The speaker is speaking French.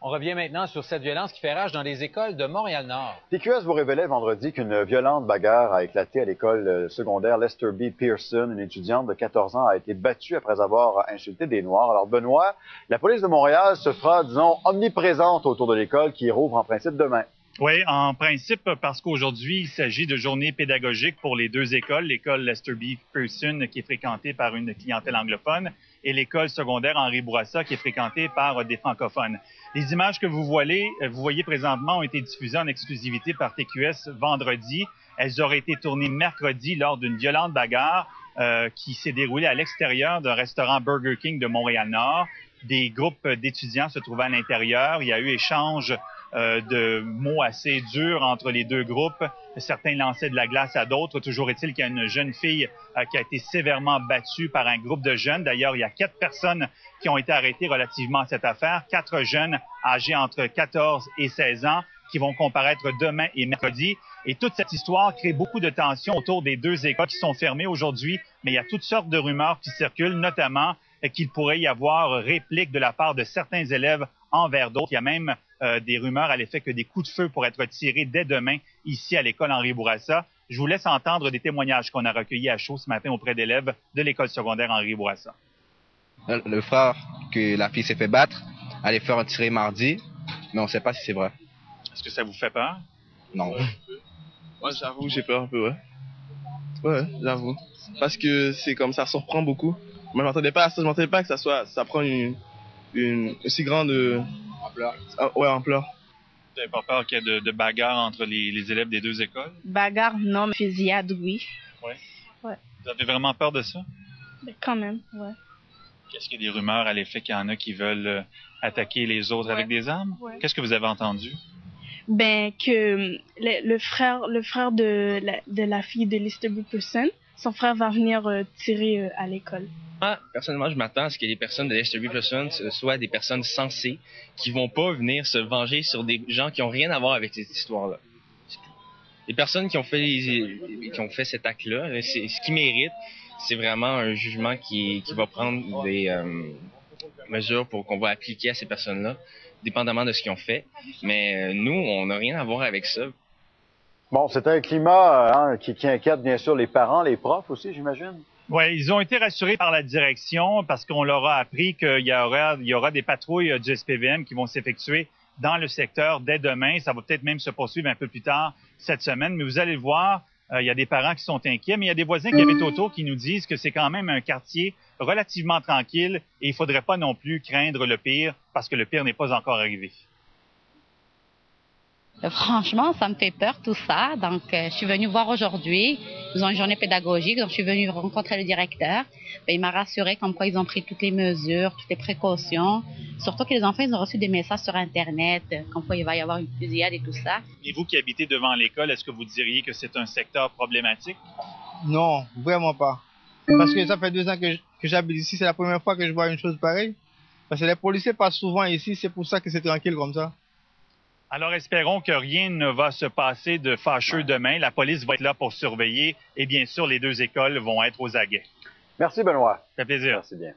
On revient maintenant sur cette violence qui fait rage dans les écoles de Montréal-Nord. TQS vous révélait vendredi qu'une violente bagarre a éclaté à l'école secondaire Lester B. Pearson. Une étudiante de 14 ans a été battue après avoir insulté des Noirs. Alors Benoît, la police de Montréal se fera, disons, omniprésente autour de l'école qui rouvre en principe demain. Oui, en principe, parce qu'aujourd'hui, il s'agit de journées pédagogiques pour les deux écoles, l'école Lester B. Pearson, qui est fréquentée par une clientèle anglophone, et l'école secondaire Henri Bourassa, qui est fréquentée par des francophones. Les images que vous voyez présentement ont été diffusées en exclusivité par TQS vendredi. Elles auraient été tournées mercredi lors d'une violente bagarre qui s'est déroulée à l'extérieur d'un restaurant Burger King de Montréal-Nord. Des groupes d'étudiants se trouvaient à l'intérieur. Il y a eu échange de mots assez durs entre les deux groupes. Certains lançaient de la glace à d'autres. Toujours est-il qu'il y a une jeune fille qui a été sévèrement battue par un groupe de jeunes. D'ailleurs, il y a 4 personnes qui ont été arrêtées relativement à cette affaire. 4 jeunes âgés entre 14 et 16 ans qui vont comparaître demain et mercredi. Et toute cette histoire crée beaucoup de tensions autour des deux écoles qui sont fermées aujourd'hui. Mais il y a toutes sortes de rumeurs qui circulent, notamment qu'il pourrait y avoir réplique de la part de certains élèves envers d'autres. Il y a même des rumeurs à l'effet que des coups de feu pourraient être tirés dès demain ici à l'école Henri Bourassa. Je vous laisse entendre des témoignages qu'on a recueillis à chaud ce matin auprès d'élèves de l'école secondaire Henri Bourassa. Le frère que la fille s'est fait battre allait faire un tiré mardi, mais on ne sait pas si c'est vrai. Est-ce que ça vous fait peur? Non. Moi, j'avoue, j'ai peur un peu, ouais. Ouais, j'avoue. Parce que c'est comme ça surprend beaucoup. Moi, je m'attendais pas à ça. Je m'attendais pas que ça prend une si grande ampleur. Ouais, ampleur. Vous n'avez pas peur qu'il y ait de bagarres entre les élèves des deux écoles? Bagarre, non, mais fusillade, oui. Oui? Ouais. Vous avez vraiment peur de ça? Mais quand même, ouais. Est-ce qu'il y a des rumeurs à l'effet qu'il y en a qui veulent attaquer les autres avec des armes? Ouais. Qu'est-ce que vous avez entendu? Ben, que le frère de la fille de Lester B. Pearson, son frère va venir tirer à l'école. Moi, personnellement, je m'attends à ce que les personnes de Lester B. Pearson soient des personnes sensées qui vont pas venir se venger sur des gens qui ont rien à voir avec cette histoire-là. Les personnes qui ont fait cet acte-là, ce qu'ils méritent, c'est vraiment un jugement qui va prendre des mesures pour qu'on va appliquer à ces personnes-là, dépendamment de ce qu'ils ont fait. Mais nous, on n'a rien à voir avec ça. Bon, c'est un climat qui inquiète bien sûr les parents, les profs aussi, j'imagine. Oui, ils ont été rassurés par la direction parce qu'on leur a appris qu'il y aura des patrouilles du SPVM qui vont s'effectuer dans le secteur dès demain. Ça va peut-être même se poursuivre un peu plus tard cette semaine. Mais vous allez le voir, il y a des parents qui sont inquiets, mais il y a des voisins qui habitent autour qui nous disent que c'est quand même un quartier relativement tranquille et il ne faudrait pas non plus craindre le pire parce que le pire n'est pas encore arrivé. Franchement, ça me fait peur tout ça. Donc, je suis venue voir aujourd'hui. Ils ont une journée pédagogique, donc je suis venue rencontrer le directeur. Il m'a rassuré comme quoi ils ont pris toutes les mesures, toutes les précautions. Surtout que les enfants, ils ont reçu des messages sur Internet, comme quoi il va y avoir une fusillade et tout ça. Et vous qui habitez devant l'école, est-ce que vous diriez que c'est un secteur problématique? Non, vraiment pas. Parce que ça fait 2 ans que j'habite ici. C'est la première fois que je vois une chose pareille. Parce que les policiers passent souvent ici, c'est pour ça que c'est tranquille comme ça. Alors, espérons que rien ne va se passer de fâcheux demain. La police va être là pour surveiller et bien sûr, les deux écoles vont être aux aguets. Merci, Benoît. Ça fait plaisir. Merci bien.